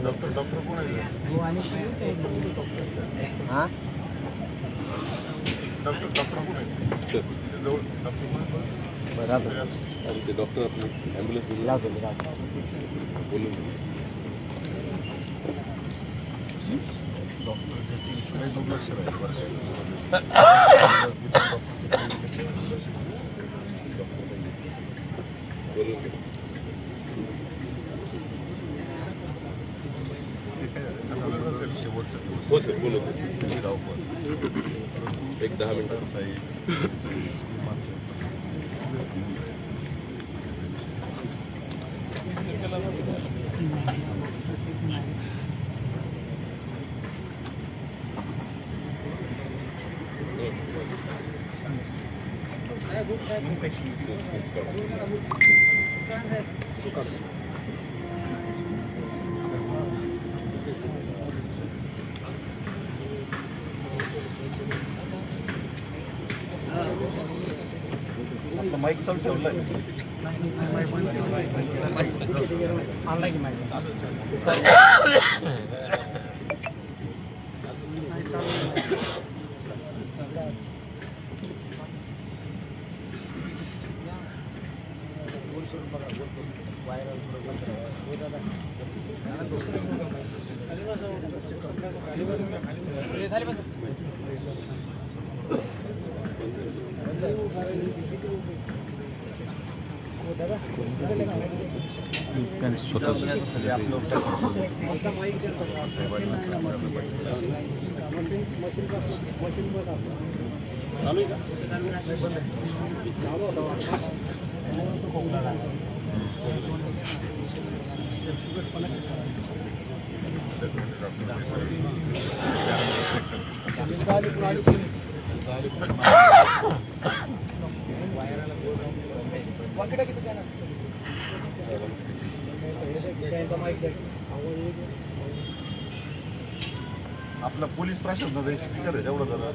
Doctor कोण आहे? हां डॉक्टर कोण आहे? डॉक्टर कोण आहे? बराबर ते डॉक्टर आपले ॲम्ब्युलन्स बोलून डॉक्टर दुर्लक्ष शेवटचं हो सर बोलू एक 10 मिनिटं आपलं माईक चालू ठेवलंय. आपला पोलीस प्रशासनाचा एक स्पीकर आहे तेवढं जरा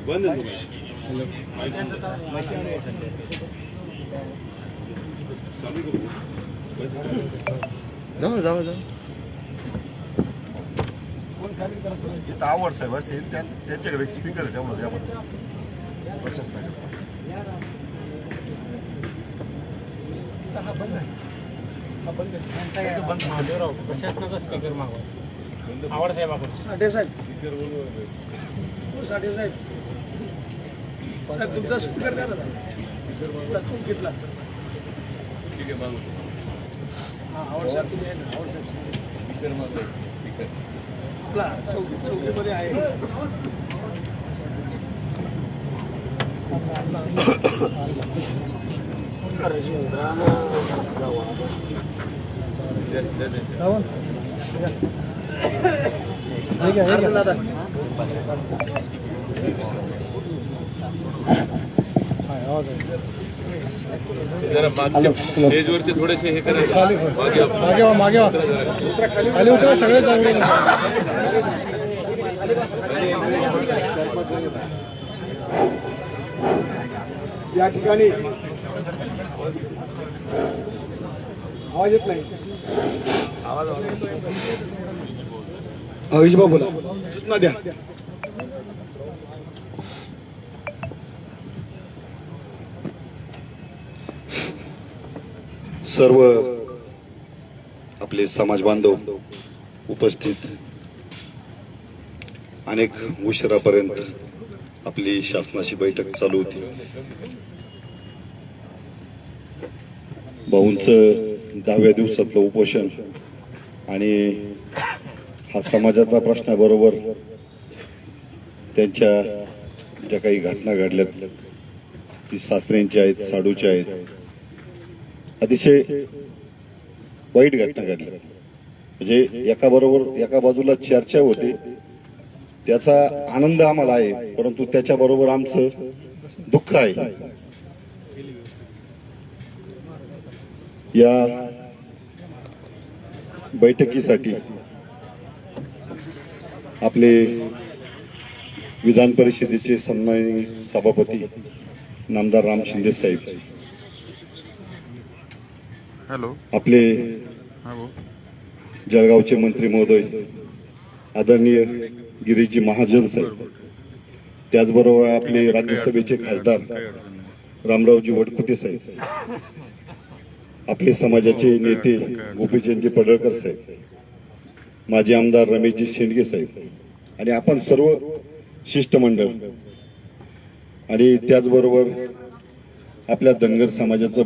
बंद जाऊ जाऊ जाऊ इथं आवड साहेब असतील त्यांच्याकडे एक स्पीकर आहे तेवढं त्यामध्ये प्रशासनाचा स्पीकर मागवा आवड साहेब आपण साठे साहेब साठे साहेब साहेब तुमचा स्पीकर द्या ना चूक घेतला ठीक आहे मागू हां आवड साहेब तुम्ही आहे ना आवड साहेब स्पीकर मागू स्पीकर आपला चौकीमध्ये आहे दादा जरा मागचे स्टेजवरचे थोडेसे हे करायचे मागे खाली उतरा सगळे चांगले या ठिकाणी आवाज येत नाही अविजबा बोला सूचना द्या सर्व आपले समाज बांधव उपस्थित, अनेक उशिरापर्यंत आपली शासनाची बैठक चालू होती. भाऊंचं 10व्या दिवसातलं उपोषण आणि हा समाजाचा प्रश्नाबरोबर त्यांच्या ज्या काही घटना घडल्यात ती सासऱ्यांच्या आहेत, साडूच्या आहेत, अतिशय वाईट घटना घडल्या. म्हणजे एका बाजूला चर्चा होते, त्याचा आनंद आम्हाला आहे, परंतु त्याच्याबरोबर आमचं दुःख आहे. या बैठकीसाठी आपले विधान परिषदेचे सन्माननीय सभापती नामदार राम शिंदे साहेब, आपले जळगावचे मंत्री महोदय आदरणीय गिरीजी महाजन साहेब, त्याचबरोबर आपले राज्यसभेचे खासदार रामरावजी वडकुते साहेब, आपले समाजाचे नेते गोपीचंदजी पडळकर साहेब, माजी आमदार रमेशजी शेंडगे साहेब आणि आपण सर्व शिष्टमंडळ, आणि त्याचबरोबर आपल्या धनगर समाजाचा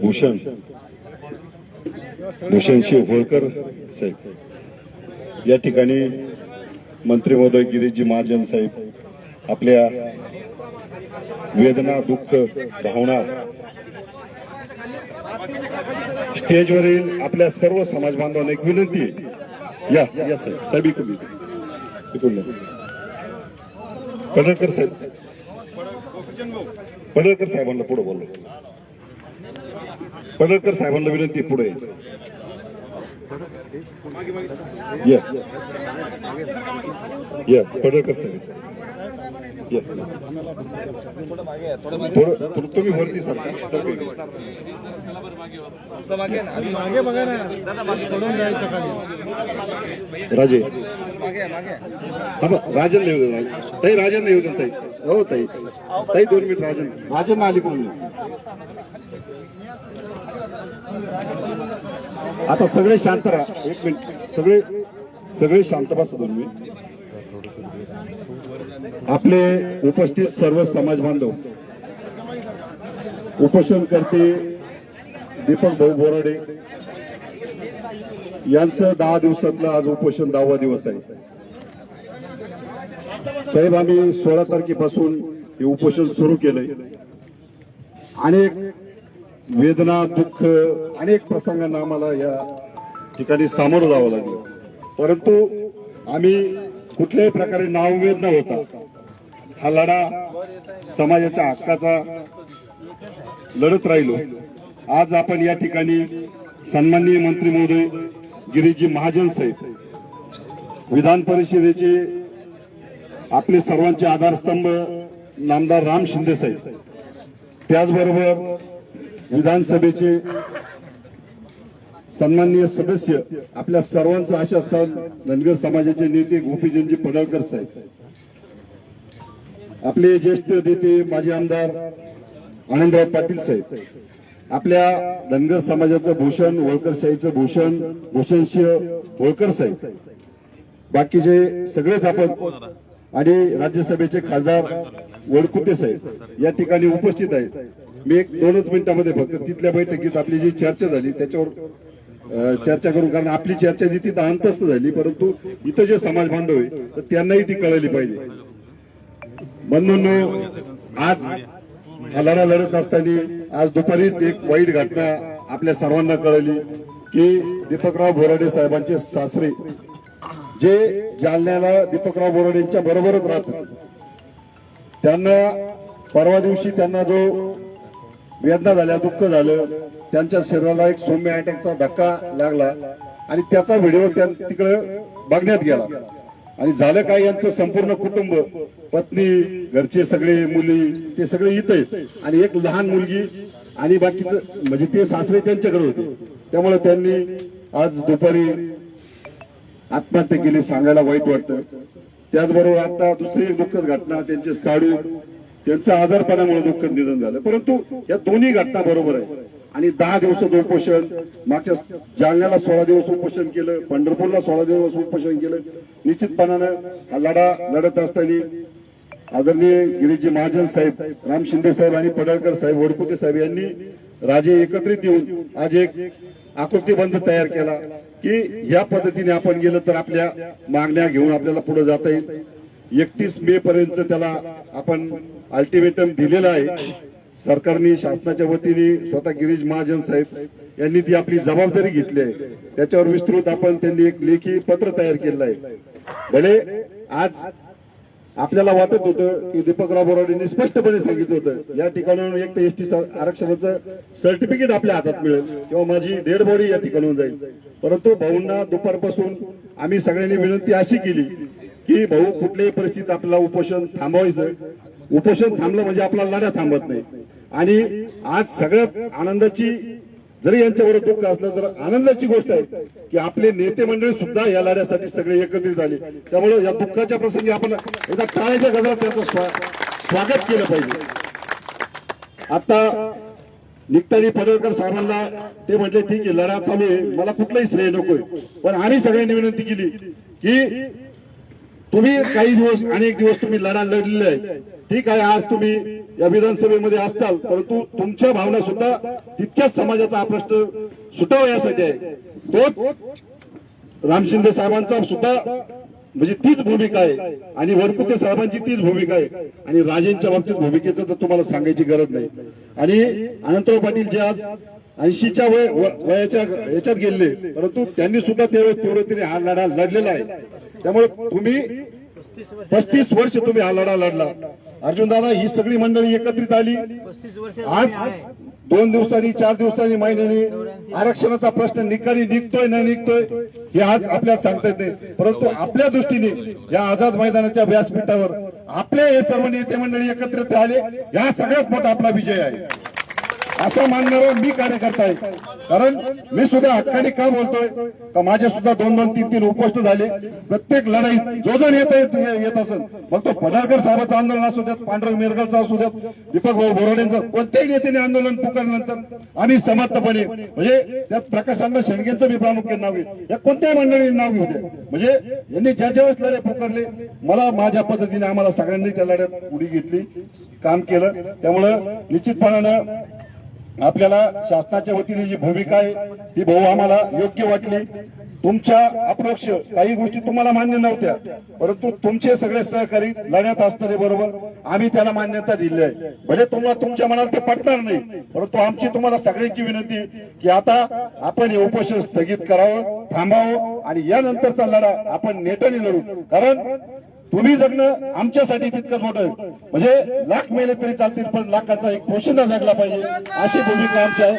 भूषणसिंह होळकर साहेब, या ठिकाणी मंत्री महोदय गिरीजी महाजन साहेब, आपल्या वेदना, दुःख, भावना स्टेजवरील आपल्या सर्व समाज बांधवांना एक विनंती आहे. या साहेब, साहेब इकडून पडळकर साहेब, पडळकर साहेबांना पुढे बोललो. पडळकर साहेबांना विनंती, पुढे या पडळकर साहेब, तुम्ही वरती सर राजे, राजन नाही, ताई राजन नाही होत, ताई हो ताई, 2 मिनिट राजन आली कोण. आता सगळे शांत राहा, 1 मिनिट, सगळे शांत बसा 2 मिनिट. आपले उपस्थित सर्व समाज बांधव, उपोषण करते दीपक भाऊ बोराडे यांचं 10 दिवसातलं आज उपोषण 10वा दिवस आहे. साहेब, आम्ही 16 तारखेपासून हे उपोषण सुरू केलंय. अनेक वेदना, दुःख, अनेक प्रसंगांना आम्हाला या ठिकाणी सामोरं जावं लागलं, परंतु आम्ही कुठल्याही प्रकारे नाउमेद न होता हा लढा समाजाच्या हक्काचा लढत राहिलो. आज आपण या ठिकाणी सन्माननीय मंत्री महोदय गिरीजी महाजन साहेब, विधान परिषदेचे आपले सर्वांचे आधारस्तंभ नामदार राम शिंदे साहेब, त्याचबरोबर विधानसभेचे सन्माननीय सदस्य आपल्या सर्वांचं आशास्थान धनगर समाजाचे नेते गोपीचंदजी पडळकर साहेब, आपले ज्येष्ठ नेते माजी आमदार आनंदराव पाटील साहेब, आपल्या धनगर समाजाचं भूषण, होळकरशाहीचं भूषणसिंह होळकर साहेब, बाकीचे सगळेच आपण, आणि राज्यसभेचे खासदार वडकुते साहेब या ठिकाणी उपस्थित आहेत. मी 2च मिनिटांमध्ये फक्त तिथल्या बैठकीत आपली जी चर्चा झाली त्याच्यावर चर्चा करू, कारण आपली चर्चा जी तिथं अंतस्थ झाली, परंतु इथं जे समाज बांधव आहे तर त्यांनाही ती कळली पाहिजे. म्हणून आज हा लढा लढत असताना आज दुपारीच एक वाईट घटना आपल्या सर्वांना कळली की दीपकराव बोराडे साहेबांचे सासरे, जे जालन्याला दीपकराव बोराडेंच्या बरोबरच राहतात, त्यांना परवा दिवशी त्यांना जो वेदना झाल्या, दुःख झालं, त्यांच्या शरीराला एक सौम्य अटॅकचा धक्का लागला आणि त्याचा व्हिडिओ तिकडे बघण्यात गेला. आणि झालं काय, यांचं संपूर्ण कुटुंब, पत्नी, घरचे सगळे, मुली, ते सगळे इथं आहेत आणि एक लहान मुलगी आणि बाकीचं म्हणजे ते सासरे त्यांच्याकडे होते. त्यामुळे त्यांनी आज दुपारी आत्महत्या केली, सांगायला वाईट वाटतं. त्याचबरोबर आता दुसरी एक दुःखद घटना, त्यांचे साडू, त्यांचं आजारपणामुळे दुःखद निधन झालं. परंतु या दोन्ही घटना बरोबर आहे. आणि 10 दिवसाचं उपोषण, मागच्या जालन्याला 16 दिवस उपोषण केलं, पंढरपूरला 16 दिवस उपोषण केलं. निश्चितपणानं हा लढा लढत असताना आदरणीय गिरीजी महाजन साहेब, राम शिंदे साहेब आणि पडळकर साहेब, वडकुते साहेब यांनी राजे एकत्रित येऊन आज एक आकृतीबंध तयार केला की या पद्धतीने आपण गेलं तर आपल्या मागण्या घेऊन आपल्याला पुढे जाता येईल. 31 मे पर्यंत त्याला आपण अल्टिमेटम दिलेला आहे. सरकारने शासनाच्या वतीने स्वतः गिरीश महाजन साहेब यांनी ती आपली जबाबदारी घेतली आहे. त्याच्यावर विस्तृत आपण त्यांनी एक लेखी पत्र तयार केलं आहे. भले आज आपल्याला वाटत होतं की दीपकराव बोराडेंनी स्पष्टपणे सांगितलं होतं या ठिकाणाहून एक तर एसटी आरक्षणाचं सर्टिफिकेट आपल्या हातात मिळेल किंवा माझी डेड बॉडी या ठिकाणून जाईल. परंतु भाऊंना दुपारपासून आम्ही सगळ्यांनी विनंती अशी केली की भाऊ कुठल्याही परिस्थितीत आपल्याला उपोषण थांबवायचं. उपोषण थांबलं म्हणजे आपला लढा थांबत नाही. आणि आज सगळ्यात आनंदाची, जरी यांच्याबरोबर दुःख असलं तर आनंदाची गोष्ट आहे की आपले नेते मंडळी सुद्धा या लढ्यासाठी सगळे एकत्रित झाले. त्यामुळे या दुःखाच्या प्रसंगी आपण एकदा टाळ्याच्या गजरात त्याचं स्वागत केलं पाहिजे. आता निघताना पडळकर साहेबांना ते म्हटले ठीक आहे लढा चालू आहे, मला कुठलाही श्रेय नकोय. पण आम्ही सगळ्यांनी विनंती केली की तुम्ही काही दिवस, अनेक दिवस तुम्ही लढा लढलेले आहे. ठीक आहे, आज तुम्ही या विधानसभेमध्ये असताल, परंतु तुमच्या भावना सुद्धा तितक्याच समाजाचा हा प्रश्न सुटावा यासाठी आहे. तोच राम शिंदे साहेबांचा सुद्धा म्हणजे तीच भूमिका आहे आणि वडकुते साहेबांची तीच भूमिका आहे. आणि राजेंच्या बाबतीत भूमिकेचं तर तुम्हाला सांगायची गरज नाही. आणि अनंतराव पाटील जे आज 80च्या वयाच्या याच्यात गेले, परंतु त्यांनी सुद्धा तीव्रतेने हा लढा लढलेला आहे. त्यामुळे तुम्ही 35 वर्ष तुम्ही हा लढा लढला. अर्जुन दादा, ही सगळी मंडळी एकत्रित आली. आज 2 दिवसांनी, 4 दिवसांनी, महिन्यांनी आरक्षणाचा प्रश्न निकाली निघतोय न निघतोय हे आज आपल्याला सांगता येत नाही. परंतु आपल्या दृष्टीने या आझाद मैदानाच्या व्यासपीठावर आपले हे सर्व नेते मंडळी एकत्रित आले, या सगळ्यात मोठा आपला विजय आहे असं मानणारा मी कार्यकर्ता आहे. कारण मी सुद्धा हक्काने का बोलतोय का माझे सुद्धा 2-2, 3-3 उपोषण झाले. प्रत्येक लढाईत जो जण येत असेल, मग तो पडळकर साहेबांचं आंदोलन असू द्यात, पांडुरंग मिरगलचं असू द्यात, दीपक भाऊ बोराडेंचं, कोणत्याही नेत्याने आंदोलन पुकारल्यानंतर आम्ही समर्थपणे, म्हणजे त्यात प्रकाशांना शेंडगेंचं मी प्रामुख्याने नाव घेऊ, या कोणत्याही मंडळीने नाव घेऊ द्या. म्हणजे यांनी ज्या ज्यावेळेस लढे पुकारले, मला माझ्या पद्धतीने आम्हाला सगळ्यांनी त्या लढ्यात उडी घेतली, काम केलं. त्यामुळं निश्चितपणानं आपल्याला शासनाच्या वतीने जी भूमिका आहे ती भाऊ आम्हाला योग्य वाटली. तुमच्या अप्रोक्ष काही गोष्टी तुम्हाला मान्य नव्हत्या, परंतु तुमचे सगळे सहकारी लढ्यात असणारे बरोबर आम्ही त्याला मान्यता दिली आहे. भले तुम्हाला तुमच्या मनात ते पटणार नाही, परंतु आमची तुम्हाला सगळ्यांची विनंती की आता आपण हे उपोषण स्थगित करावं, थांबावं आणि यानंतरचा लढा आपण नेटाने लढू. कारण तुम्ही जगणं आमच्यासाठी तितकंच मोठं आहे. म्हणजे लाख मेले तरी चालतील, पण लाखाचा एक पोशिंदा जगला पाहिजे अशी भूमिका आमची आहे.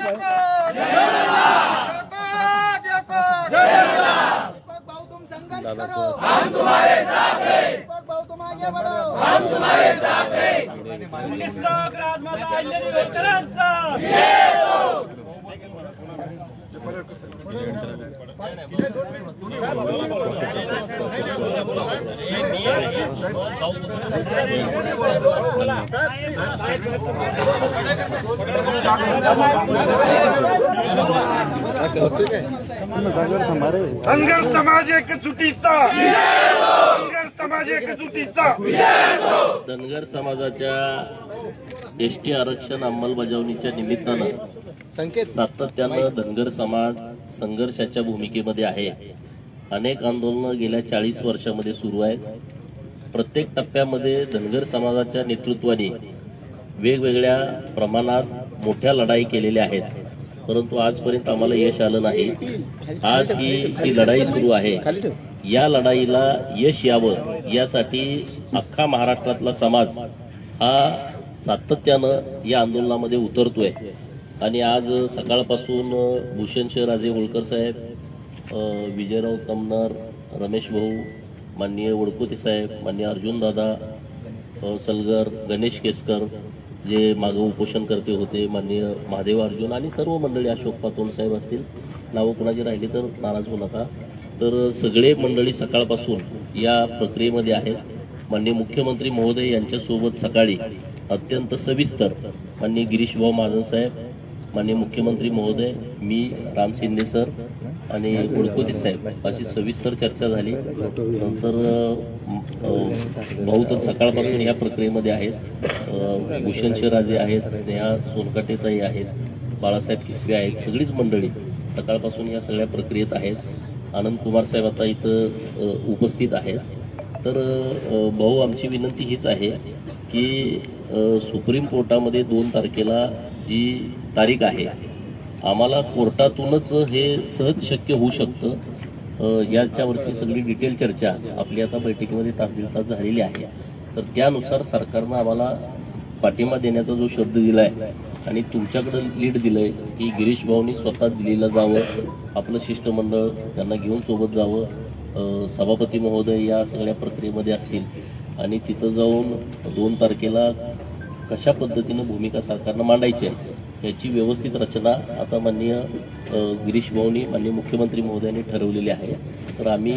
भाऊ तुम संघर्ष करो, हम तुम्हारे साथ हैं. भाऊ तुम आगे बढ़ो, हम तुम्हारे साथ हैं. निष्ठोक राजमाता अहिल्यादेवी होळकरांचा जय हो. धनगर समाज एकजुटीचा, धनगर समाज एकजुटीचा. धनगर समाजाच्या एसटी आरक्षण अंमलबजावणीच्या निमित्तानं सातत्यानं धनगर समाज संघर्षाच्या भूमिकेमध्ये आहे. अनेक आंदोलनं गेल्या 40 वर्षामध्ये सुरू आहेत. प्रत्येक टप्प्यामध्ये धनगर समाजाच्या नेतृत्वाने वेगवेगळ्या प्रमाणात मोठ्या लढाई केलेल्या आहेत, परंतु आजपर्यंत आम्हाला यश आलं नाही. आज ही लढाई सुरू आहे. या लढाईला यश यावं यासाठी अख्खा महाराष्ट्रातला समाज हा सातत्यानं या आंदोलनामध्ये उतरतोय. आणि आज सकाळपासून भूषणसिंह राजे होळकर साहेब, विजयराव तमनार, रमेश भाऊ, माननीय वडकुते साहेब, माननीय अर्जुन दादा सलगर, गणेश केसकर जे मागं उपोषण करते होते, माननीय महादेव अर्जुन आणि सर्व मंडळी, अशोक पातोंड साहेब असतील, नावं कुणाची राहिली तर नाराज होऊ नका. तर सगळे मंडळी सकाळपासून या प्रक्रियेमध्ये आहेत. माननीय मुख्यमंत्री महोदय यांच्यासोबत सकाळी अत्यंत सविस्तर माननीय गिरीश भाऊ महाजन साहेब, माननीय मुख्यमंत्री महोदय, मी, राम शिंदे सर आणि गुळकोते साहेब अशी सविस्तर चर्चा झाली. नंतर भाऊ तर सकाळपासून या प्रक्रियेमध्ये आहेत. भूषण शराजे आहेत, स्नेहा सोनकाटेताई आहेत, बाळासाहेब किसवे आहेत, सगळीच मंडळी सकाळपासून या सगळ्या प्रक्रियेत आहेत. आनंद कुमार साहेब आता इथं उपस्थित आहेत. तर भाऊ, आमची विनंती हीच आहे की सुप्रीम कोर्टामध्ये 2 तारखेला जी तारीख आहे, आम्हाला कोर्टातूनच हे सहज शक्य होऊ शकतं. याच्यावरची सगळी डिटेल चर्चा आपली आता बैठकीमध्ये तास दीड तास झालेली आहे. तर त्यानुसार सरकारनं आम्हाला पाठिंबा देण्याचा जो शब्द दिलाय आणि तुमच्याकडे लीड दिलंय की गिरीश भाऊंनी स्वतः दिल्लीला जावं, आपलं शिष्टमंडळ त्यांना घेऊन सोबत जावं, सभापती महोदय या सगळ्या प्रक्रियेमध्ये असतील आणि तिथं जाऊन 2 तारखेला कशा पद्धतीनं भूमिका सरकारनं मांडायची आहे याची व्यवस्थित रचना आता माननीय गिरीश भाऊंनी, माननीय मुख्यमंत्री महोदयांनी ठरवलेली आहे. तर आम्ही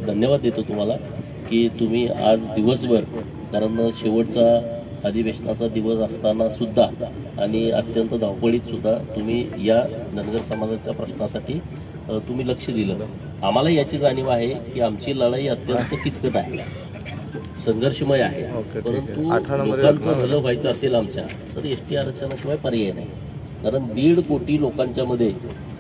धन्यवाद देतो तुम्हाला की तुम्ही आज दिवसभर, कारण शेवटचा अधिवेशनाचा दिवस असताना सुद्धा आणि अत्यंत धावपळीत सुद्धा तुम्ही या धनगर समाजाच्या प्रश्नासाठी तुम्ही लक्ष दिलं. आम्हाला याची जाणीव आहे की आमची लढाई अत्यंत किचकट आहे, संघर्षमय आहे. परंतु लोकांचं भलं व्हायचं असेल आमच्या, तर एसटी आरक्षणाशिवाय पर्याय नाही. कारण 1.5 कोटी लोकांच्या मध्ये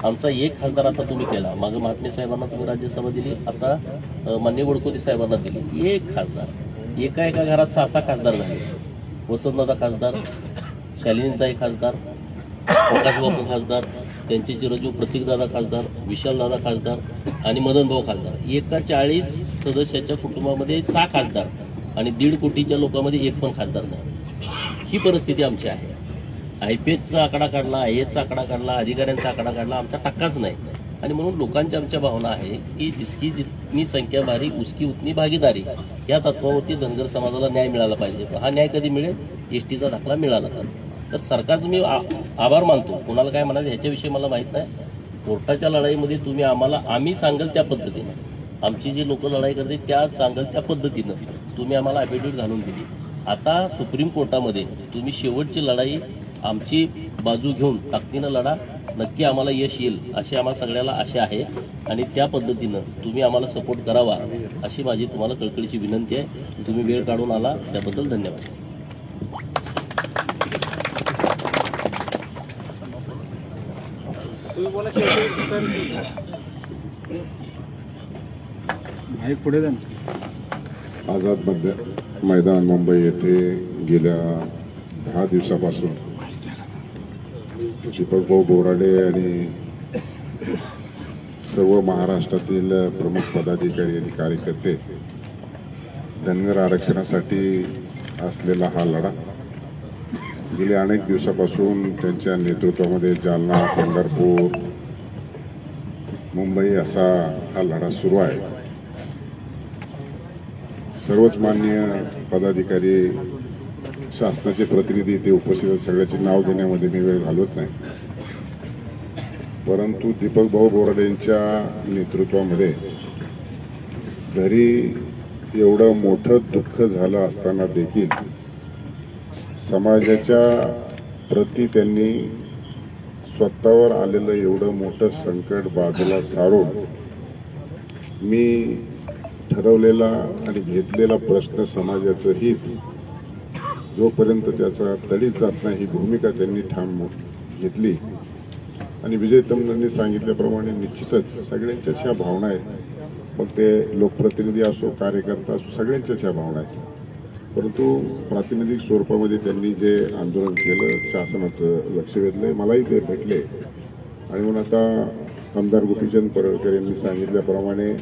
आमचा एक खासदार आता तुम्ही केला. मागं महात्मे साहेबांना तुम्ही राज्यसभा दिली, आता माननीय गुळकोते साहेबांना दिली. एक खासदार, एका घरात 6 खासदार झाले. वसंतदादा खासदार, शालिनीताई खासदार, प्रकाशबाबू खासदार, त्यांचे चिरंजीव प्रतीकदादा खासदार, विशालदादा खासदार आणि मदनभाऊ खासदार. एका 40 सदस्याच्या कुटुंबामध्ये 6 खासदार आणि 1.5 कोटीच्या लोकांमध्ये एक पण खासदार नाही. ही परिस्थिती आमची आहे. IPSचा आकडा काढला, IASचा आकडा काढला, अधिकाऱ्यांचा आकडा काढला, आमचा टक्काच नाही. आणि म्हणून लोकांच्या आमच्या भावना आहे की जिसकी जितनी संख्या भारी उसकी उतनी भागीदारी, या तत्वावरती धनगर समाजाला न्याय मिळाला पाहिजे. हा न्याय कधी मिळेल? एसटीचा दाखला मिळाला तर सरकारचं मी आभार मानतो. कोणाला काय म्हणायचं ह्याच्याविषयी मला माहीत नाही. कोर्टाच्या लढाईमध्ये तुम्ही आम्हाला, आम्ही सांगेल त्या पद्धतीनं, आमची जी लोक लढाई करते त्या सांगेल त्या पद्धतीनं तुम्ही आम्हाला ॲफिडेव्हिट घालून दिली. आता सुप्रीम कोर्टामध्ये तुम्ही शेवटची लढाई आमची बाजू घेऊन ताकदीनं लढा, नक्की आम्हाला यश येईल अशी आम्हाला सगळ्याला आशा आहे. आणि त्या पद्धतीनं तुम्ही आम्हाला सपोर्ट करावा अशी माझी तुम्हाला कळकळीची विनंती आहे. तुम्ही वेळ काढून आला त्याबद्दल धन्यवाद. आझाद मैदान मुंबई येथे गेल्या 10 दिवसापासून दीपकभाऊ बोराडे आणि सर्व महाराष्ट्रातील प्रमुख पदाधिकारी आणि कार्यकर्ते धनगर आरक्षणासाठी असलेला हा लढा गेल्या अनेक दिवसापासून त्यांच्या नेतृत्वामध्ये जालना, पंढरपूर, मुंबई असा हा लढा सुरू आहे. सर्वच मान्य पदाधिकारी, शासनाचे प्रतिनिधी इथे उपस्थित आहेत. सगळ्याची नाव घेण्यामध्ये मी वेळ घालवत नाही. परंतु दीपकभाऊ बोराडे यांच्या नेतृत्वामध्ये घरी एवढं मोठं दुःख झालं असताना देखील समाजाच्या प्रती त्यांनी स्वतःवर आलेलं एवढं मोठं संकट बाजूला सारून मी ठरवलेला आणि घेतलेला प्रश्न समाजाचं हित जोपर्यंत त्याचा तडीत जात नाही ही भूमिका त्यांनी ठाम घेतली. आणि विजय तमनांनी सांगितल्याप्रमाणे निश्चितच सगळ्यांच्याच ह्या भावना आहेत. मग ते लोकप्रतिनिधी असो, कार्यकर्ता असो, सगळ्यांच्याच ह्या भावना आहेत. परंतु प्रातिनिधिक स्वरूपामध्ये त्यांनी जे आंदोलन केलं, शासनाचं लक्ष वेधलंय, मलाही ते भेटले. आणि म्हणून आता आमदार गोपीचंद पडळकर यांनी सांगितल्याप्रमाणे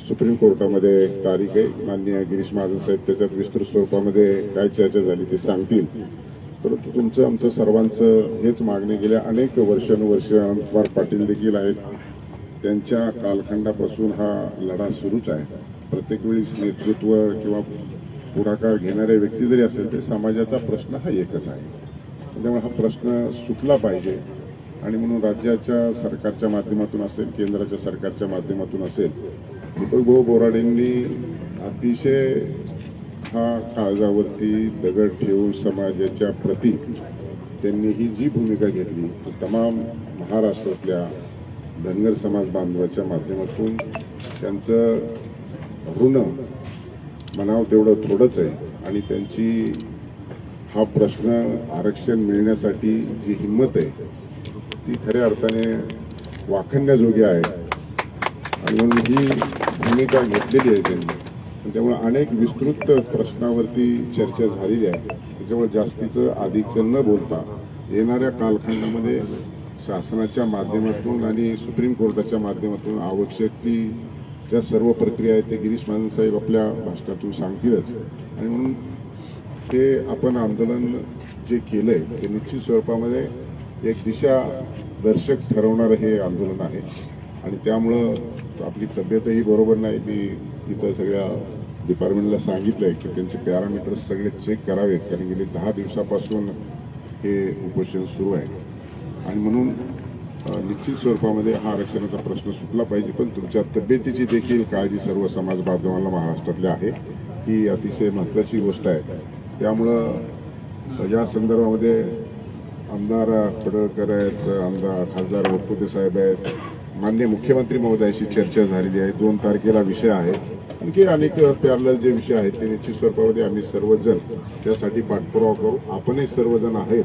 सुप्रीम कोर्टामध्ये एक तारीख आहे. माननीय गिरीश महाजन साहेब त्याच्यात विस्तृत स्वरूपामध्ये काय चर्चा झाली ते सांगतील. परंतु तुमचं, आमचं सर्वांचं हेच मागणी गेल्या अनेक वर्षानुवर्ष अनंत कुमार पाटील देखील आहेत. त्यांच्या कालखंडापासून हा लढा सुरूच आहे. प्रत्येक वेळीस नेतृत्व किंवा पुढाकार घेणारे व्यक्ती जरी असेल तरी समाजाचा प्रश्न हा एकच आहे. त्यामुळे हा प्रश्न सुटला पाहिजे. आणि म्हणून राज्याच्या सरकारच्या माध्यमातून असेल, केंद्राच्या सरकारच्या माध्यमातून असेल, दीपकभाऊ बोराडेंनी अतिशय हा काळजावरती दगड ठेवून समाजाच्या प्रती त्यांनी ही जी भूमिका घेतली ती तमाम महाराष्ट्रातल्या धनगर समाज बांधवाच्या माध्यमातून त्यांचं ऋण म्हणावं तेवढं थोडंच आहे आणि त्यांची हा प्रश्न आरक्षण मिळण्यासाठी जी हिंमत आहे ती खऱ्या अर्थाने वाखण्याजोगी आहे आणि म्हणून ही भूमिका घेतलेली आहे त्यांनी. त्यामुळे अनेक विस्तृत प्रश्नावरती चर्चा झालेली आहे. त्याच्यामुळे जास्तीचं अधिकचं न बोलता येणाऱ्या कालखंडामध्ये शासनाच्या माध्यमातून आणि सुप्रीम कोर्टाच्या माध्यमातून आवश्यक ती ज्या सर्व प्रक्रिया आहेत ते गिरीश महाजन साहेब आपल्या भाषणातून सांगतीलच. आणि म्हणून ते आपण आंदोलन जे केलंय ते निश्चित स्वरूपामध्ये एक दिशा दर्शक ठरवणारं हे आंदोलन आहे. आणि त्यामुळं आपली तब्येतही बरोबर नाही. मी इथं सगळ्या डिपार्टमेंटला सांगितलंय की त्यांचे पॅरामीटर्स सगळे चेक करावेत, कारण गेली 10 दिवसापासून हे उपोषण सुरू आहे. आणि म्हणून निश्चित स्वरूपामध्ये हा आरक्षणाचा प्रश्न सुटला पाहिजे. पण तुमच्या तब्येतीची देखील काळजी सर्व समाज बांधवांना महाराष्ट्रातल्या आहे, ही अतिशय महत्त्वाची गोष्ट आहे. त्यामुळं या संदर्भामध्ये आमदार पडळकर आहेत, आमदार खासदार वटकुते साहेब आहेत, माननीय मुख्यमंत्री महोदयाशी चर्चा झालेली आहे. 2 तारखेला विषय आहे. आणखी अनेक पॅरलल जे विषय आहेत ते निश्चित स्वरूपामध्ये आम्ही सर्वजण त्यासाठी पाठपुरावा करू. आपणही सर्वजण आहेत.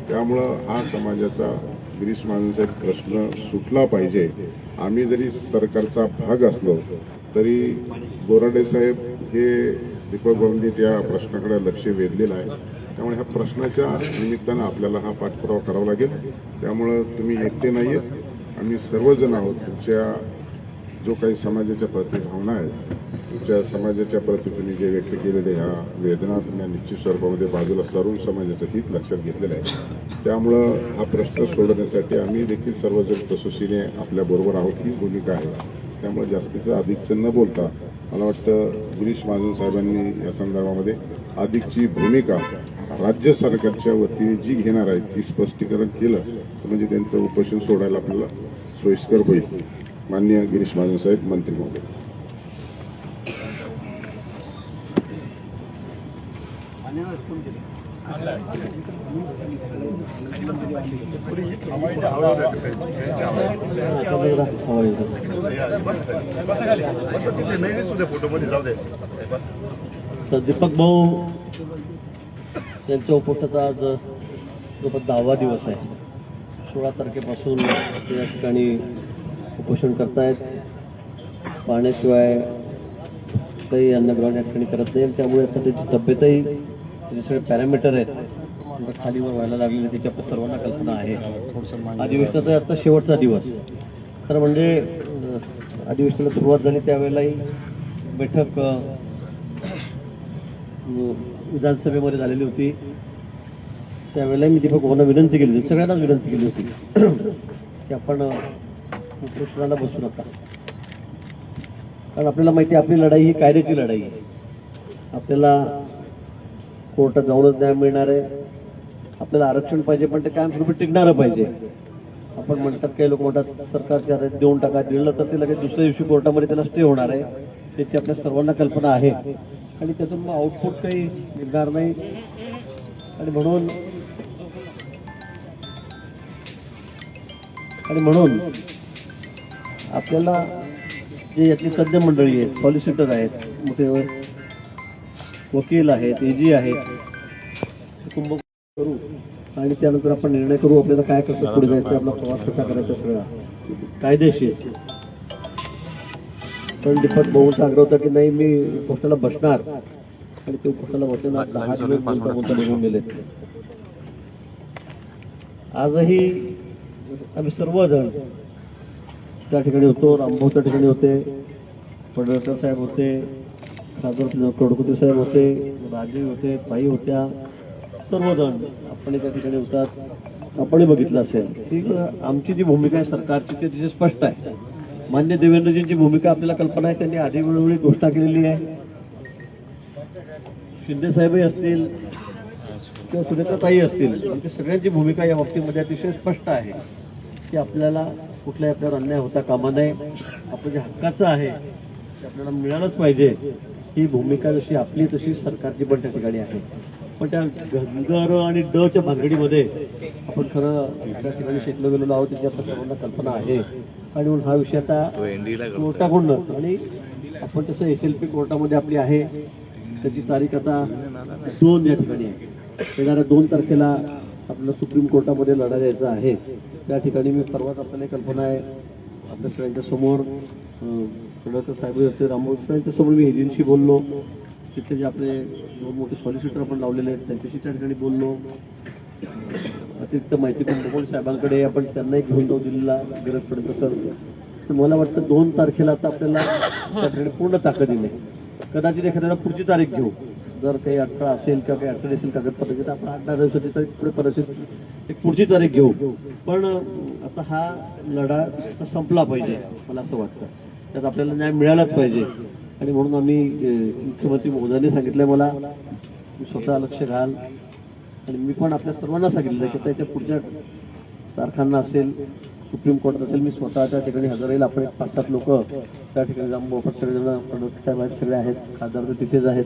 त्यामुळं हा समाजाचा गिरीश महाजन साहेब प्रश्न सुटला पाहिजे. आम्ही जरी सरकारचा भाग असलो तरी बोराडे साहेब हे दीपक भाऊंनी या प्रश्नाकडे लक्ष वेधलेलं आहे. त्यामुळे ह्या प्रश्नाच्या निमित्तानं आपल्याला हा पाठपुरावा करावा लागेल. त्यामुळं तुम्ही एकटे नाही आहेत, आम्ही सर्वजण आहोत. तुमच्या जो काही समाजाच्या प्रति भावना आहेत, तुमच्या समाजाच्या प्रति तुम्ही जे व्यक्त केलेले ह्या वेदना तुम्ही निश्चित स्वरूपामध्ये बाजूला सारून समाजाचं हित लक्षात घेतलेलं आहे. त्यामुळं हा प्रश्न सोडवण्यासाठी आम्ही देखील सर्वजण कसोशीने आपल्याबरोबर आहोत, ही भूमिका आहे. त्यामुळे जास्तीचं अधिकचं न बोलता मला वाटतं गिरीश महाजन साहेबांनी या संदर्भामध्ये अधिकची भूमिका राज्य सरकारच्या वतीने जी घेणार आहे ती स्पष्टीकरण केलं तर म्हणजे त्यांचं उपोषण सोडायला आपल्याला सोयीस्कर होईल. माननीय गिरीश महाजन साहेब, मंत्री महोदय. तर दीपक भाऊ यांच्या उपोषणाचा आज जवळपास 10वा दिवस आहे. 16 तारखेपासून ते या ठिकाणी उपोषण करतायत. पाण्याशिवाय काही अन्नग्रहण या ठिकाणी करत नाही. त्यामुळे आता त्याची तब्येतही त्याचे सगळे पॅरामीटर आहेत खालीवर व्हायला लागलेले त्याची आपल्या सर्वांना कल्पना आहे. अधिवेशनाचा आता शेवटचा दिवस. खरं म्हणजे अधिवेशनाला सुरुवात झाली त्यावेळेलाही बैठक विधानसभेमध्ये झालेली होती. त्यावेळेला मी दीपक भाऊंना विनंती केली होती, सगळ्यांनाच विनंती केली होती की आपण उपोषणाला बसू नका. कारण आपल्याला माहिती आहे आपली लढाई ही कायद्याची लढाई आहे. आपल्याला कोर्टात जाऊनच न्याय मिळणार आहे. आपल्याला आरक्षण पाहिजे पण ते कायमस्वरूपी टिकणारं पाहिजे. आपण म्हणतात काही लोक म्हणतात सरकारचे आदेश देऊन टाका, दिलं तर ते लगेच दुसऱ्या दिवशी कोर्टामध्ये त्याला स्टे होणार आहे. त्याची आपल्या सर्वांना कल्पना आहे आणि त्यातून मग आउटपुट काही निघणार नाही. आणि म्हणून आपल्याला जे यातली तज्ज्ञ मंडळी आहेत, सॉलिसिटर आहेत, मोठे वकील आहेत, एजी आहेत, कुटुंब करू आणि त्यानंतर आपण निर्णय करू आपल्याला काय कसं पुढे जायचं, आपला प्रवास कसा करायचा सगळा कायदेशीर. पण दीपक भाऊंचा आग्रह होता की नाही मी उपोषणाला बसणार आणि ते उपोषणाला बसल्यानं 10 दिवस बोलता निघून गेले. आजही आम्ही सर्वजण त्या ठिकाणी होतो. रामभाऊ त्या ठिकाणी होते, पडळकर साहेब होते, खासदार कडकुते साहेब होते, राजे होते, ताई होत्या, सर्वजण आपण त्या ठिकाणी होतात. आपणही बघितलं असेल की आमची जी भूमिका आहे सरकारची ती तिथे स्पष्ट आहे. मान्य देवेंद्रजींची भूमिका आपल्याला कल्पना आहे, त्यांनी आधी वेळोवेळी घोषणा केलेली आहे. शिंदे साहेबही असतील किंवा सुनेत्राताई असतील, त्यांची सगळ्यांची भूमिका या बाबतीमध्ये अतिशय स्पष्ट आहे की आपल्याला कुठल्याही आपल्यावर अन्याय होता कामा नये. आपलं जे हक्काचं आहे ते आपल्याला मिळालंच पाहिजे. ही भूमिका जशी आपली तशी सरकारची पण त्या ठिकाणी आहे. पण त्या धनगर आणि डच्या भानगडीमध्ये आपण खरं त्या ठिकाणी शेतलो गेलेलो आहोत त्याची आपल्या सर्वांना कल्पना आहे. आणि म्हणून हा विषय आता कोर्टाकडूनच आणि आपण तसं SLP कोर्टामध्ये आपली आहे, त्याची तारीख आता 2 या ठिकाणी आहे. येणाऱ्या 2 तारखेला आपल्याला सुप्रीम कोर्टामध्ये लढा द्यायचा आहे. त्या ठिकाणी मी परवाच आपल्याला कल्पना आहे आपल्या सगळ्यांच्या समोर खडकर साहेब होते, रामभाऊ सगळ्यांच्या समोर मी एजन्सी बोललो. तिथले जे आपले 2 मोठे सॉलिसिटर आपण लावलेले आहेत त्यांच्याशी त्या ठिकाणी बोललो. अतिरिक्त माहिती कुंभकोणी साहेबांकडे आपण त्यांनाही घेऊन जाऊ दिल्लीला गरज पडेल तसं. तर मला वाटतं 2 तारखेला आता आपल्याला त्या ठिकाणी पूर्ण ताकदीने कदाचित एखाद्याला पुढची तारीख घेऊ. जर काही अडथळा असेल किंवा काही अडचण असेल कागदपत्राची तर आपण 8-10 दिवसाची तारीख पुढे परिस्थिती एक पुढची तारीख घेऊ. पण आता हा लढा संपला पाहिजे मला असं वाटतं. त्यात आपल्याला न्याय मिळालाच पाहिजे. आणि म्हणून आम्ही मुख्यमंत्री महोदयांनी सांगितलंय मला स्वतः लक्ष घाल आणि मी पण आपल्या सर्वांना सांगितलं की त्याच्या पुढच्या तारखांना असेल सुप्रीम कोर्टात असेल मी स्वतः त्या ठिकाणी हजर राहील. आपण 5-7 लोक त्या ठिकाणी जाऊन आपण सगळेजण फडणवीस साहेब आहेत, सगळे आहेत, खासदार तर तिथेच आहेत.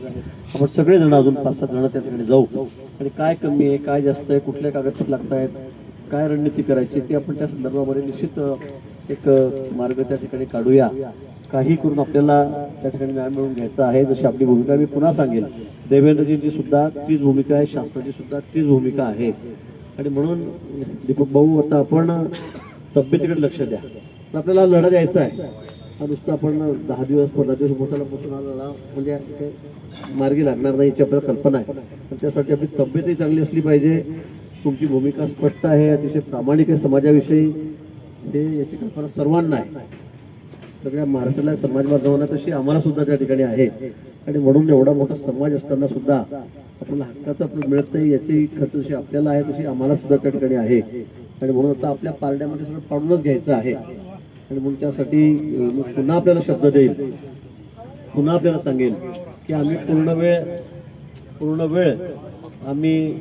आपण सगळेजण अजून 5-7 जण त्या ठिकाणी जाऊ आणि काय कमी आहे काय जास्त आहे कुठले कागदपत्र लागत आहेत काय रणनीती करायची ती आपण त्या संदर्भामध्ये निश्चित एक मार्ग त्या ठिकाणी काढूया. काही करून आपल्याला त्या ठिकाणी न्याय मिळवून घ्यायचा आहे. जशी आपली भूमिका मी पुन्हा सांगेल देवेंद्रजींची सुद्धा तीच भूमिका आहे, शासनाची सुद्धा तीच भूमिका आहे. आणि म्हणून दीपक भाऊ आता आपण तब्येतीकडे लक्ष द्या. आपल्याला लढा द्यायचा आहे. हा नुसतं आपण 10 दिवस 15 दिवस मोठ्याला पोचून लढा म्हणजे मार्गी लागणार नाही याची आपल्याला कल्पना आहे. पण त्यासाठी आपली तब्येतही चांगली असली पाहिजे. तुमची भूमिका स्पष्ट आहे, अतिशय प्रामाणिक आहे समाजाविषयी, हे याची कल्पना सर्वांना आहे. सगळ्या महाराष्ट्राला समाज बांधवांना तशी आम्हाला सुद्धा त्या ठिकाणी आहे. आणि म्हणून एवढा मोठा समाज असताना सुद्धा आपल्याला हक्काचं आपलं मिळत नाही याची खर्च जशी आपल्याला आहे तशी आम्हाला सुद्धा त्या ठिकाणी आहे. आणि म्हणून आता आपल्या पारड्यामध्ये सगळं पाडूनच घ्यायचं आहे. आणि म्हणून त्यासाठी मी पुन्हा आपल्याला शब्द देईल, पुन्हा आपल्याला सांगेल की आम्ही पूर्ण वेळ आम्ही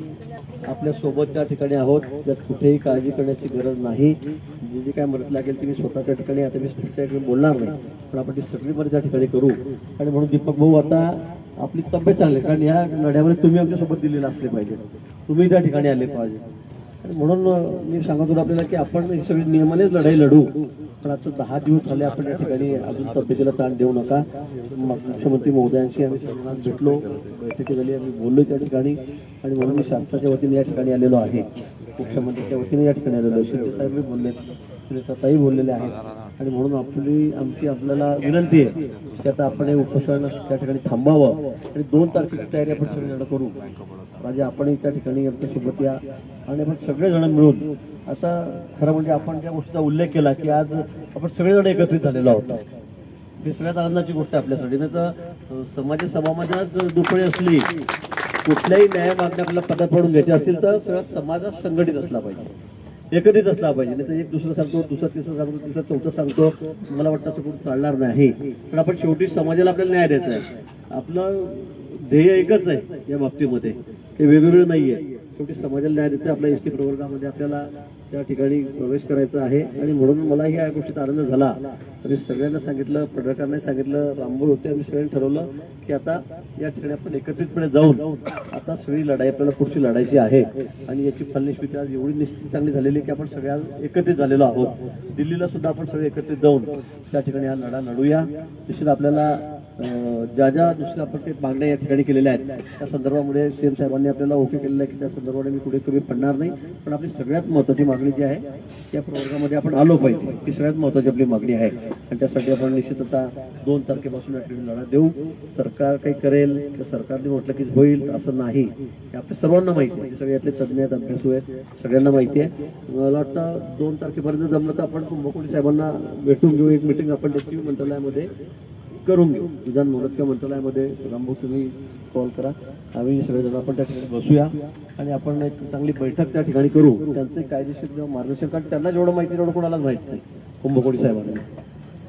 आपल्या सोबत त्या ठिकाणी आहोत. त्यात कुठेही काळजी करण्याची गरज नाही. जी काय मदत लागेल ती मी स्वतः त्या ठिकाणी आता मी त्या ठिकाणी बोलणार नाही पण आपण ती सगळी मदत त्या ठिकाणी करू. आणि म्हणून दीपक भाऊ आता आपली तब्येत चांगली कारण या लढ्यामध्ये तुम्ही आमच्यासोबत दिलेले असले पाहिजे, तुम्ही त्या ठिकाणी आले पाहिजे. आणि म्हणून मी सांगत होतो आपल्याला की आपण ही सगळी नियमानेच लढाई लढू. पण आता 10 दिवस झाले आपण या ठिकाणी अजून तब्येतीला ताण देऊ नका. मुख्यमंत्री महोदयांशी आम्ही सर्वांना भेटलो, बैठकी झाली, आम्ही बोललो त्या ठिकाणी. आणि म्हणून मी शासनाच्या वतीने या ठिकाणी आलेलो आहे, मुख्यमंत्र्यांच्या वतीने या ठिकाणी आलेलो आहे. शिंदे साहेब बोलले, सुनीताताई बोललेले आहेत. आणि म्हणून आमची आपल्याला विनंती आहे की आता आपण हे उपोषण त्या ठिकाणी थांबावं आणि 2 तारखेची तयारी आपण सगळेजण करू. म्हणजे आपण त्या ठिकाणी आमच्यासोबत या आणि आपण सगळेजण मिळून आता खरं म्हणजे आपण ज्या गोष्टीचा उल्लेख केला की आज आपण सगळेजण एकत्रित झालेलो आहोत ही सगळ्यात आनंदाची गोष्ट आपल्यासाठी. नाही तर समाज समाजात दुफळी असली कुठल्याही न्याय मागण्या आपल्याला पदात पडून घ्यायचे असतील तर सगळा समाजात संघटित असला पाहिजे, एकत्रित असला पाहिजे. नाही तर एक दुसरं सांगतो, दुसरं तिसरं सांगतो, तिसरं चौथं सांगतो, मला वाटतं असं कुठं चालणार नाही. पण आपण शेवटी समाजाला आपल्याला न्याय द्यायचा आहे. आपलं ध्येय एकच आहे या बाबतीमध्ये, हे वेगवेगळं नाहीये. शेवटी समाजाला न्याय देते आपल्या एसटी प्रवर्गामध्ये आपल्याला त्या ठिकाणी प्रवेश करायचा आहे. आणि म्हणून मलाही या गोष्टीत आनंद झाला. मी सगळ्यांना सांगितलं, पडळकरांनाही सांगितलं, रामभाऊ होते, आम्ही सगळ्यांनी ठरवलं की आता या ठिकाणी आपण एकत्रितपणे जाऊन आता सगळी लढाई आपल्याला पुढची लढायची आहे. आणि याची फलनिष्पत्ती आज एवढी निश्चित चांगली झालेली की आपण सगळ्या एकत्रित झालेलो आहोत. दिल्लीला सुद्धा आपण सगळे एकत्रित जाऊन त्या ठिकाणी हा लढा लढूया. निश्चित आपल्याला ज्या दुसऱ्या आपण ते मागण्या या ठिकाणी केलेल्या आहेत त्या संदर्भामध्ये सीएम साहेबांनी आपल्याला ओके केलेलं आहे की त्या संदर्भाने मी कुठे कमी पडणार नाही. पण आपली सगळ्यात महत्त्वाची मागणी जी आहे त्या प्रवर्गामध्ये आपण आलो पाहिजे, ही सगळ्यात महत्त्वाची आपली मागणी आहे. आणि त्यासाठी आपण निश्चित आता 2 तारखेपासून या ठिकाणी लढा देऊ. सरकार काही करेल किंवा सरकारने म्हटलं की होईल असं नाही, हे आपल्या सर्वांना माहिती आहे. सगळे यातले तज्ज्ञ आहेत, अभ्यासू आहेत, सगळ्यांना माहिती आहे. मला वाटतं 2 तारखेपर्यंत जमलं तर आपण कुंभकोणी साहेबांना भेटून घेऊ. एक मिटिंग आपण डेप्युटी मंत्रालयामध्ये करून घेऊ, विधान मोरदकर मंत्रालयामध्ये. रामभाऊ तुम्ही कॉल करा, आम्ही सगळेजण आपण त्या ठिकाणी बसूया आणि आपण एक चांगली बैठक त्या ठिकाणी करू. त्यांचे कायदेशीर मार्गदर्शन, कारण त्यांना जेवढं माहिती तेवढं कोणालाच माहिती नाही कुंभकोणी साहेबांना.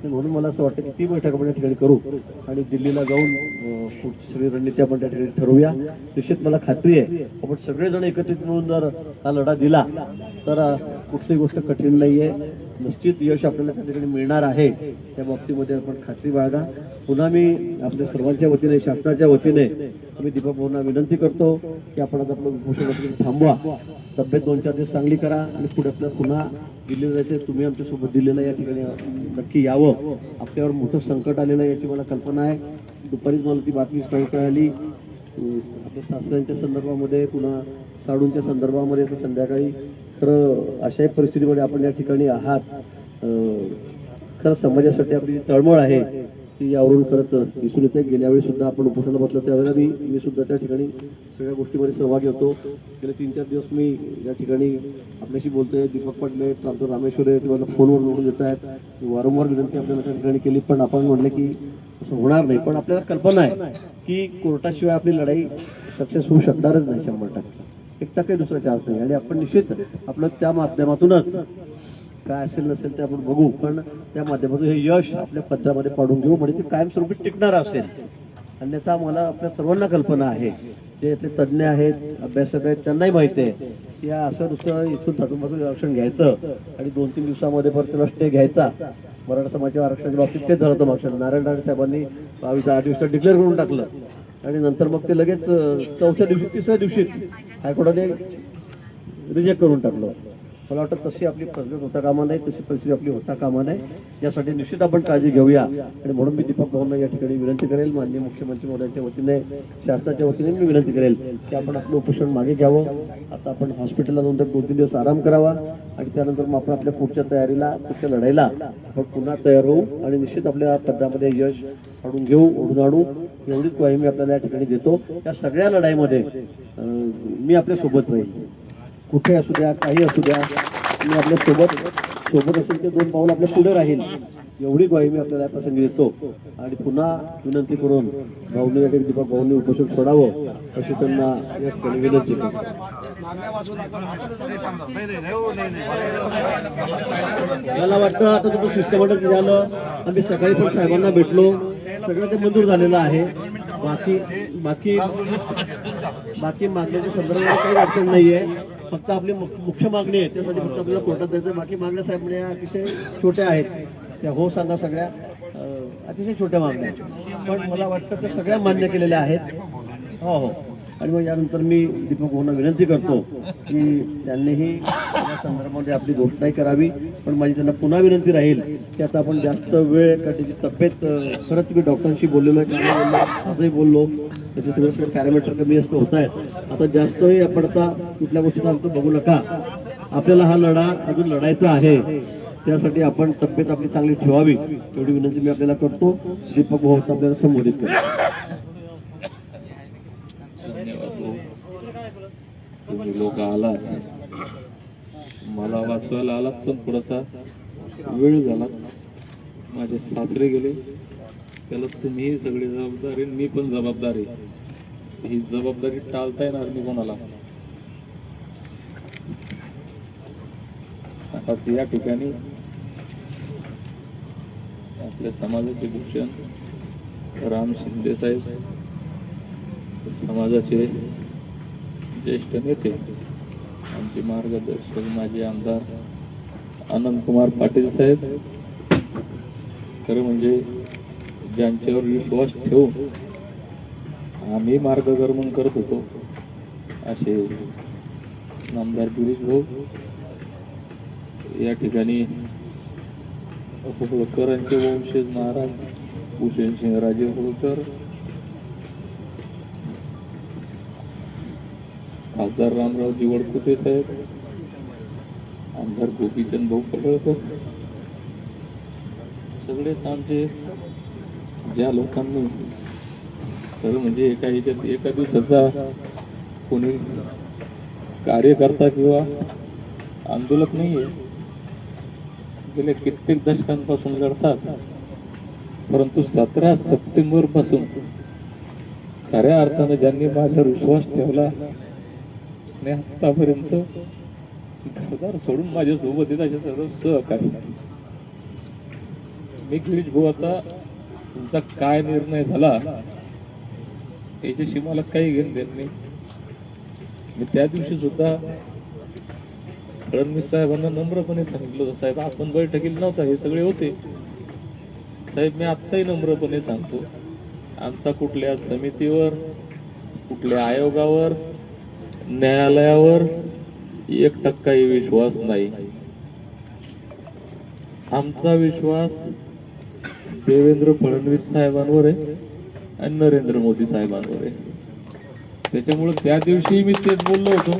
म्हणून मला असं वाटतं की ती बैठक आपण या ठिकाणी करू आणि दिल्लीला जाऊन पुढची सगळी रणनीती आपण त्या ठिकाणी ठरवूया. निश्चित मला खात्री आहे आपण सगळेजण एकत्रित मिळून जर हा लढा दिला तर कुठलीही गोष्ट कठीण नाहीये. निश्चित यश आपल्याला त्या ठिकाणी मिळणार आहे, त्या बाबतीमध्ये आपण खात्री बाळगा. पुन्हा मी आपल्या सर्वांच्या वतीने, शासनाच्या वतीने मी दीपक भाऊंना विनंती करतो की आपण आता आपलं उपोषण थांबवा, तब्येत 2-4 दिवस चांगली करा आणि पुढे आपल्याला पुन्हा दिल्लीला जायचं. तुम्ही आमच्यासोबत दिल्लीला या ठिकाणी नक्की यावं. आपल्यावर मोठं संकट आलेलं आहे याची मला कल्पना आहे. दुपारीच मला ती बातमी कळाली आपल्या सासऱ्यांच्या संदर्भामध्ये, पुन्हा साडूंच्या संदर्भामध्ये. तर संध्याकाळी खरं अशाही परिस्थितीमध्ये आपण या ठिकाणी आहात. खरं समाजासाठी आपली जी तळमळ आहे ती यावरून खरंच दिसून येते. गेल्या वेळी सुद्धा आपण उपोषणाला बसलो त्यावेळेला मी सुद्धा त्या ठिकाणी सगळ्या गोष्टीमध्ये सहभागी होतो. गेले 3-4 दिवस मी या ठिकाणी आपल्याशी बोलतोय. दीपक पाटील प्रांत रामेश्वर तुम्हाला फोनवर जोडून देत आहेत. वारंवार विनंती आपल्याला त्या ठिकाणी केली, पण आपण म्हणले की असं होणार नाही. पण आपल्याला कल्पना आहे की कोर्टाशिवाय आपली लढाई सक्सेस होऊ शकणारच नाही 100%. 1% दुसरा चान्स नाही. आणि आपण निश्चित आपलं त्या माध्यमातूनच काय असेल नसेल ते आपण बघू, पण त्या माध्यमातून हे यश आपल्या पदरामध्ये पाडून घेऊ, म्हणजे ते कायमस्वरूपी टिकणार असेल. अन्यथा मला आपल्या सर्वांना कल्पना आहे, जे यातले तज्ज्ञ आहेत, अभ्यासक आहेत, त्यांनाही माहिती आहे की असं दुसरं इथून थातून आरक्षण घ्यायचं आणि 2-3 दिवसामध्ये परत त्याला स्टे घ्यायचा. मराठा समाजाच्या आरक्षणाच्या बाबतीत तेच झालं होतं मागच्या नारायण राणे साहेबांनी 22-8 दिवसात डिक्लेअर करून टाकलं आणि नंतर मग ते लगेच 4थ्या दिवशी 3ऱ्या दिवशी हायकोर्टाने रिजेक्ट करून टाकलं. मला वाटतं तशी आपली परिस्थिती होता कामा नाही, तशी परिस्थिती आपली होता कामा नाही. यासाठी निश्चित आपण काळजी घेऊया. आणि म्हणून मी दीपक भाऊंना या ठिकाणी विनंती करेल, माननीय मुख्यमंत्री महोदयांच्या वतीने, शासनाच्या वतीने मी विनंती करेल की आपण आपलं उपोषण मागे घ्यावं. आता आपण हॉस्पिटलला जाऊन 2-3 दिवस आराम करावा आणि त्यानंतर मग आपण आपल्या पुढच्या तयारीला, पुढच्या लढाईला आपण पुन्हा तयार होऊ आणि निश्चित आपल्या पदामध्ये यश काढून घेऊ, ओढून आणू. एवढीच ग्वाही मी आपल्याला या ठिकाणी देतो. या सगळ्या लढाईमध्ये मी आपल्या सोबत राहील. कुठे असू द्या, काही असू द्या, मी आपल्या सोबत असेल ते 2 पाऊल आपल्या पुढे राहील, एवढी ग्वाही मी आपल्याला प्रसंगी देतो. आणि पुन्हा विनंती करून भाऊंनी या ठिकाणी, दीपक भाऊंनी उपोषण सोडावं अशी त्यांना या ठिकाणी विनंती करतो. मला वाटतं आता तुमचं सिस्टमॅटिक झालं. आम्ही सकाळी पण साहेबांना भेटलो, सगळं ते मंजूर झालेलं आहे. बाकी मागण्याच्या संदर्भात काही अडचण नाहीये. फक्त आपली मुख्य मागणी आहे, त्यासाठी फक्त आपल्याला कोर्टात जायचं. बाकी मागण्या साहेब म्हणजे अतिशय छोट्या आहेत, त्या हो सांगा सगळ्या अतिशय छोट्या मागण्या, पण मला वाटतं त्या सगळ्या मान्य केलेल्या आहेत. हो. आणि मग यानंतर मी दीपक भाऊंना विनंती करतो की त्यांनीही या संदर्भामध्ये आपली घोषणाही करावी. पण माझी त्यांना पुन्हा विनंती राहील की आता आपण जास्त वेळ, त्याची तब्येत खरंच मी डॉक्टरांशी बोललेलो आहे, आजही बोललो, त्याचे थोडेसे पॅरामीटर कमी जास्त होत आहेत. आता जास्तही आपण आता कुठल्या गोष्टीचा अर्थ बघू नका. आपल्याला हा लढा अजून लढायचा आहे, त्यासाठी आपण तब्येत आपली चांगली ठेवावी एवढी विनंती मी आपल्याला करतो. दीपक भाऊ आपल्याला संबोधित करतो. तुम्ही लोक आला, मला वाचवायला आलात, पण थोडासा वेळ झाला. माझे सासरे गेले, त्याला तुम्ही सगळी जबाबदारी, मी पण जबाबदारी. ही जबाबदारी टाळता येणार नाही कोणाला. आता या ठिकाणी आपल्या समाजाचे भूषण राम शिंदे साहेब, समाजाचे ज्येष्ठ नेते, आमचे मार्गदर्शक माजी आमदार अनंत कुमार पाटील साहेब, खरं म्हणजे ज्यांच्यावर विश्वास ठेवून आम्ही मार्गक्रमण करत होतो असे नामदार गिरीश भाऊ, या ठिकाणी होळकरांचे वंशज महाराज भूषण सिंहराजे होळकर, खासदार रामरावजी वडकुटे साहेब, आमदार गोपीचंद भाऊ पडळकर, सगळेच आमचे ज्या लोकांनी खरं म्हणजे एका दिवसाचा कोणी कार्यकर्ता किंवा आंदोलक नाहीये, गेले कित्येक दशकांपासून लढतात. परंतु 17 सप्टेंबर पासून खऱ्या अर्थानं ज्यांनी माझ्यावर विश्वास ठेवला आणि आतापर्यंत घरदार सोडून माझ्या सोबत येत असे सर्व सहकारी. मी गिरीश भाऊ, आता तुमचा काय निर्णय झाला याच्याशी मला काही घेणं देत नाही. मी त्या दिवशी सुद्धा फडणवीस साहेबांना नम्रपणे सांगितलं होतं, साहेब आपण बैठकीला नव्हता, हे सगळे होते. साहेब मी आत्ताही नम्रपणे सांगतो, आमचा कुठल्या समितीवर, कुठल्या आयोगावर, न्यायालयावर 1% विश्वास नाही. आमचा विश्वास देवेंद्र फडणवीस साहेबांवर आहे आणि नरेंद्र मोदी साहेबांवर आहे. त्याच्यामुळे त्या दिवशी मी तेच बोललो होतो.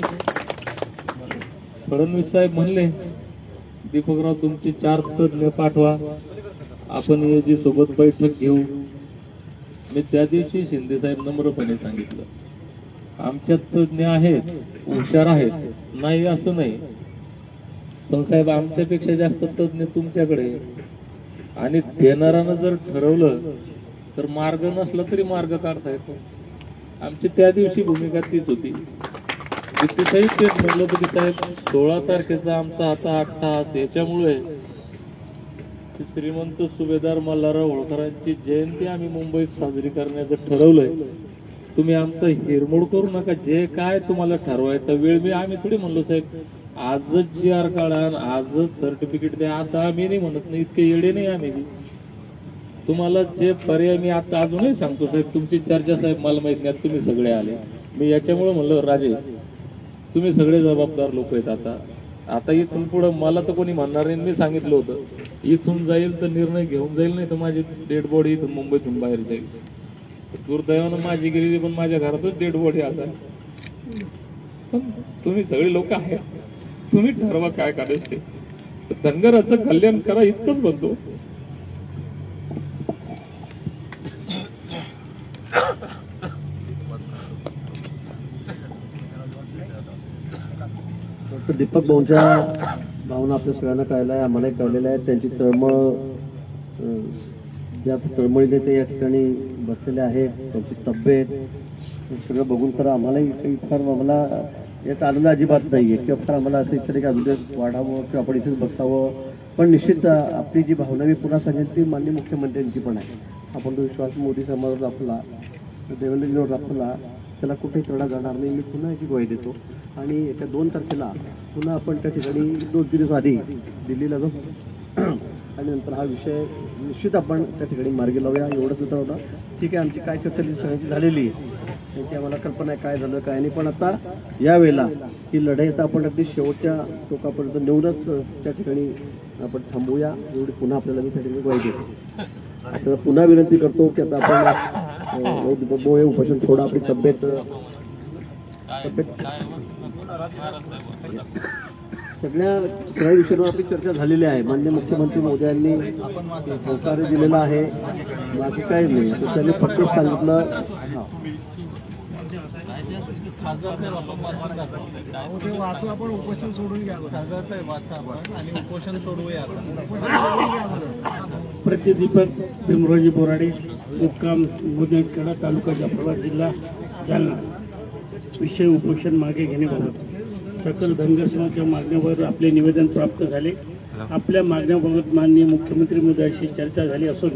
फडणवीस साहेब म्हणले, दीपकराव तुमची 4 तज्ञ पाठवा, आपण याची सोबत बैठक घेऊ. मी त्या दिवशी शिंदे साहेब नम्रपणे सांगितलं, आमच्यात तज्ञ आहेत, हुशार आहेत, नाही असं नाही, पण साहेब आमच्यापेक्षा जास्त तज्ञ तुमच्याकडे. आणि देणारानं जर ठरवलं तर मार्ग नसला तरी मार्ग काढता येतो. आमची त्या दिवशी भूमिका तीच होती. तिथेही तेच म्हणलं होतं की साहेब 16 तारखेचा आमचा आता 8 तास याच्यामुळे श्रीमंत सुभेदार मल्हारराव होळकरांची जयंती आम्ही मुंबईत साजरी करण्याचं ठरवलंय. तुम्ही आमचं हिरमोड करू नका, जे काय तुम्हाला ठरवायचा वेळ मी आम्ही थोडी म्हणलो साहेब आजच GR काढा, आजच सर्टिफिकेट द्या, असं आम्ही नाही म्हणत नाही, इतके येडे नाही आम्ही. तुम्हाला जे पर्याय मी आता अजूनही सांगतो साहेब, तुमची चर्चा साहेब मला माहित नाही, तुम्ही सगळे आले. मी याच्यामुळे म्हणलं राजे तुम्ही सगळे जबाबदार लोक आहेत. आता इथून पुढे मला तर कोणी म्हणणार नाही. मी सांगितलं होतं इथून जाईल तर निर्णय घेऊन जाईल, नाही तर माझी डेड बॉडी इथून मुंबईतून बाहेर जाईल. दुर्दैवानं माझी गेलेली, पण माझ्या घरातच डेड बॉडी आता. पण तुम्ही सगळे लोक आहेत, तुम्ही ठरवा काय करायचं ते. धनगराचं कल्याण करा इतकंच म्हणतो. दीपक भाऊंच्या भावना आपल्या सगळ्यांना कळल्या आहे, आम्हालाही कळलेल्या आहेत. त्यांची तळमळ, ज्या तळमळीने ते या ठिकाणी बसलेले आहेत, त्यांची तब्येत हे सगळं बघून खरं आम्हालाही फार आम्हाला यात आनंद अजिबात नाही आहे किंवा फार आम्हाला असं इच्छा की अजून वाढावं किंवा आपण इथेच बसावं. पण निश्चित आपली जी भावना मी पुन्हा सांगेन ती माननीय मुख्यमंत्र्यांची पण आहे. आपण तो विश्वास मोदी समाजावर दाखवला, देवेंद्रजींवर दाखवला, त्याला कुठेही तडा जाणार नाही. मी पुन्हा याची ग्वाही देतो. आणि येत्या 2 तारखेला पुन्हा आपण त्या ठिकाणी 2 दिवस आधी दिल्लीला जाऊ आणि नंतर हा विषय निश्चित आपण त्या ठिकाणी मार्गी लावूया. एवढंच होतं होता. ठीक आहे, आमची काय चर्चा सगळ्यांची झालेली आहे, त्याची आम्हाला कल्पना आहे काय झालं काय नाही. पण आता यावेळेला ही लढाई आता आपण अगदी शेवटच्या टोकापर्यंत नेऊनच त्या ठिकाणी आपण थांबूया, एवढी पुन्हा आपल्याला मी त्या ठिकाणी ग्वाही देतो. असं पुन्हा विनंती करतो की आता आपण उपोषण थोडं आपली तब्येत सगळ्या विषयांवर आपली चर्चा झालेली आहे. माननीय मुख्यमंत्री मोदयांनी होकार दिलेला आहे, बाकी काही नाही. तर त्यांनी फक्त सांगितलं वाचू, आपण उपोषण सोडून घ्या. आणि उपोषण सोडवूया. प्रतिदीपक भीमरावजी बोराडे, मुक्काम मुदखेडा, तालुका जाफराबाद, जिल्हा जालना. विषय उपोषण मागे घेण्याबाबत सकल धनगर समाजाच्या मागण्यावर आपले निवेदन प्राप्त झाले. आपल्या मागण्याबाबत माननीय मुख्यमंत्री महोदयांशी चर्चा झाली असून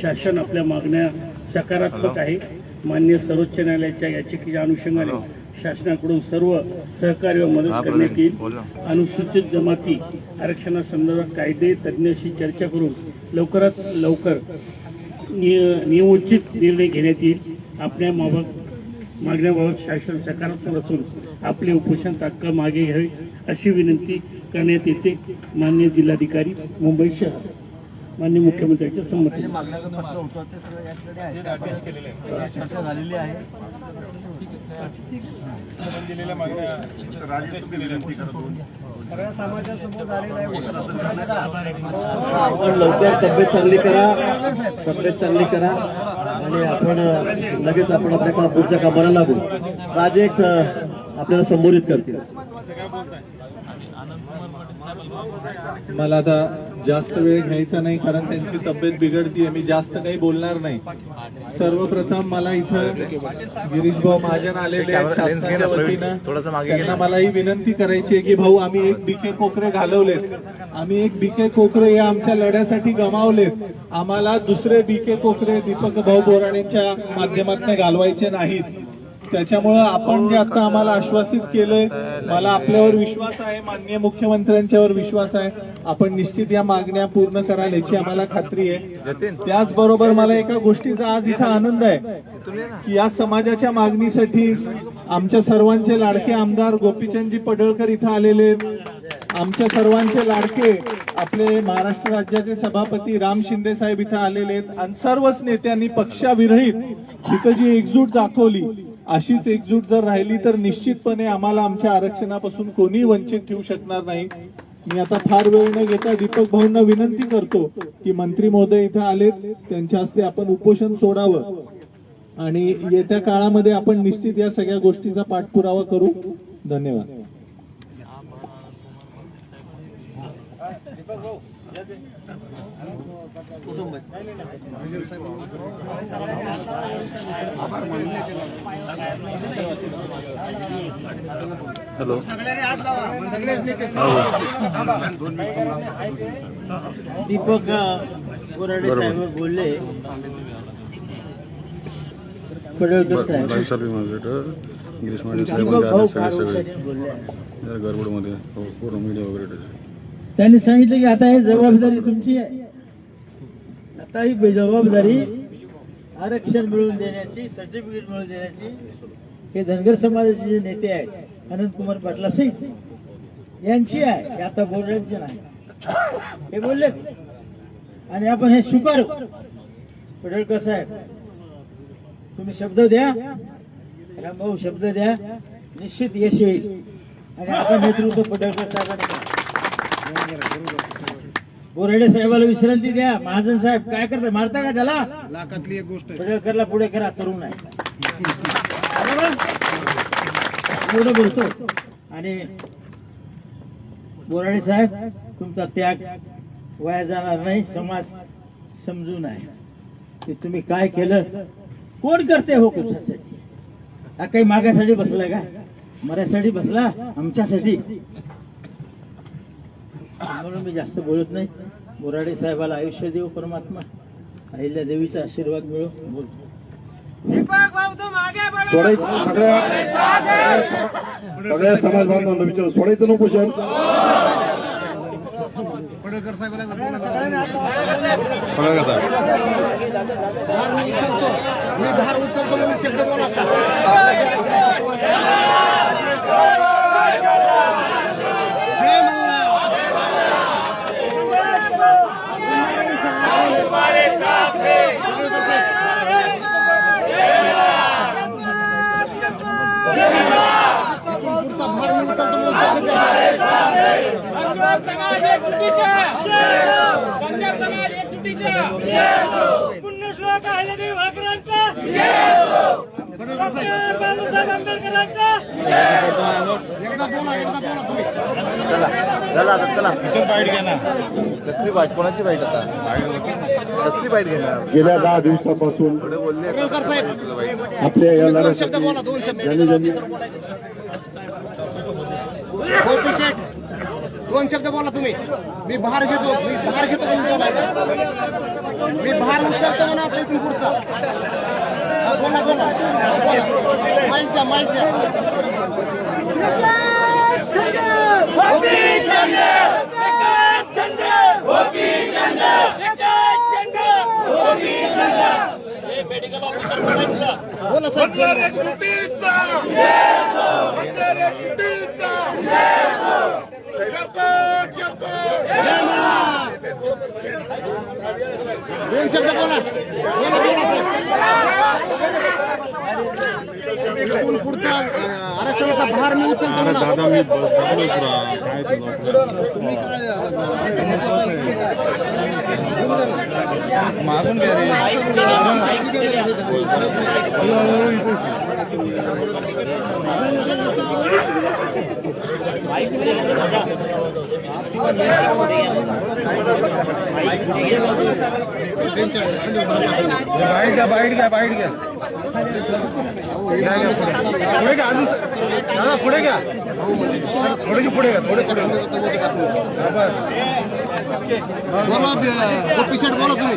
शासन आपल्या मागण्या सकारात्मक आहे. माननीय सर्वोच्च न्यायालयाच्या याचिकेच्या अनुषंगाने शासनाकडून सर्व सहकार्य व मदत करण्यात येईल. अनुसूचित जमाती आरक्षणासंदर्भात कायदे तज्ज्ञांशी चर्चा करून लवकरात लवकर नियोजित निर्णय घेण्यात येईल. आपल्या मागण्याबाबत शासन सकारात्मक असून आपले उपोषण तात्काळ मागे घ्यावे अशी विनंती करण्यात येते. माननीय जिल्हाधिकारी, मुंबई शहर. माननीय मुख्यमंत्र्यांच्या संमती. चर्चा झालेली आहे. सगळ्या समाजासमोर झालेला आहे. आपण लवकर तब्येत चांगली करा आणि आपण लगेच आपण आपल्या पुढच्या कामाला लागू. राजेश आपल्याला संबोधित करतील. मला आता जास्त वेळ घ्यायचा नाही, कारण त्यांची तब्येत बिघडतीये. मी जास्त काही बोलणार नाही. सर्वप्रथम मला इथं गिरीश भाऊ महाजन आलेले आहेत शासनाच्या वतीनं. त्यांना मला ही विनंती करायची आहे की भाऊ, आम्ही एक BK कोकरे घालवलेत, आम्ही एक BK कोकरे या आमच्या लढ्यासाठी गमावलेत. आम्हाला दुसरे BK कोकरे दीपक भाऊ बोराडेंच्या माध्यमातून घालवायचे नाहीत. त्याच्यामुळं आपण जे आता आम्हाला आश्वासित केलंय, मला आपल्यावर विश्वास आहे, माननीय मुख्यमंत्र्यांच्यावर विश्वास आहे, आपण निश्चित या मागण्या पूर्ण कराल याची आम्हाला खात्री आहे. त्याचबरोबर मला एका गोष्टीचा आज इथं आनंद आहे की या समाजाच्या मागणीसाठी आमच्या सर्वांचे लाडके आमदार गोपीचंदजी पडळकर इथं आलेले आहेत. आमच्या सर्वांचे लाडके आपले महाराष्ट्र राज्याचे सभापती राम शिंदे साहेब इथं आलेले आहेत आणि सर्वच नेत्यांनी पक्षाविरहित इथं जी एकजूट दाखवली, अशीच एकजूट जर राहिली तर निश्चितपणे आम्हाला आमच्या आरक्षणापासून कोणी वंचित ठेवू शकणार नाही. मी आता फार वेळ न घेता दीपक भाऊंना विनंती करतो की मंत्री महोदय इथं आलेत, त्यांच्या हस्ते आपण उपोषण सोडावं आणि येत्या काळामध्ये आपण निश्चित या सगळ्या गोष्टीचा पाठपुरावा करू. धन्यवाद. दीपक बोराडे साहेब बोलले, पडळकर साहेब गडबडमध्ये पूर्ण मीडिया वगैरे त्यांनी सांगितलं की आता ही जबाबदारी तुमची आहे. आता ही जबाबदारी आरक्षण मिळवून देण्याची, सर्टिफिकेट मिळवून देण्याची हे धनगर समाजाचे जे नेते आहेत अनंत कुमार पाटला सहित यांची आहे, हे आता बोलण्याचे नाही. हे बोलले आणि आपण हे स्वीकारू. पडळकर साहेब तुम्ही शब्द द्या, रामभाऊ शब्द द्या, निश्चित यश येईल. आणि आता नेतृत्व पडळकर साहेबांनी. बोराडे साहेबाला विश्रांती द्या. महाजन साहेब काय करता, मारता का त्याला? लाखातली एक गोष्ट पडळकरला पुढे करा, तरुण आहे एवढं बोलतो. आणि बोराडे साहेब तुमचा त्याग वाया जाणार नाही. समाज समजून आहे की तुम्ही काय केलं, कोण करते हो तुमच्यासाठी. हा काही मागासाठी बसला का? मराठीसाठी बसला, आमच्यासाठी. म्हणून मी जास्त बोलत नाही. बोराडे साहेबाला आयुष्य देव परमात्मा, अहिल्या देवीचा आशीर्वाद मिळो. बोलतो दीपक भाऊ तुम आगे बढ़ो. सोडायचं सगळ्या समाज बांधवांना विचार, सोडायचं उपोषण. पडळकर साहेबांना मी भार उचलतो म्हणून शब्द बोला. जय मल्हार. हमारे साथ है. पुढचा भार मी उचलतो म्हणून समाज एकजुटीचा. धनगर समाज एकजुटीचा. पुण्यश्लोक अहिल्यादेवी होळकरांचा. डॉक्टर बाबासाहेब आंबेडकरांचा. एकदा बोला, एकदा बोला तुम्ही. चला गेल्या 10 दिवसापासून पडळकर साहेब आपल्या या दोन शब्द लढ्यासाठी बोला, दोन शब्द. ज्यांनी गोपी शेठ दोन शब्द बोला तुम्ही. मी भार घेतो, मी भार घेतो म्हणून बोलायचं. मी भार उचलतो म्हणा आता इथून पुढचा. बोला बोला बोला. माहिती द्या, माहिती मेडिकल ऑफिसर पडायचा. बोला साहेब. दोन शब्द बोला, बोला बोला साहेब. इथून पुढचा आरक्षणाचा भार मी उचलतो म्हणा. मागून घ्या रे. बाईट घ्या पुढे घ्या. अजून दादा पुढे घ्या, थोडेसे पुढे घ्या, थोडे बोला गोपी शेठ बोला तुम्ही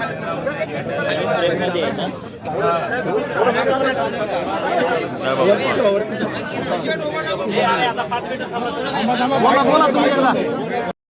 बोला तुम्ही एकदा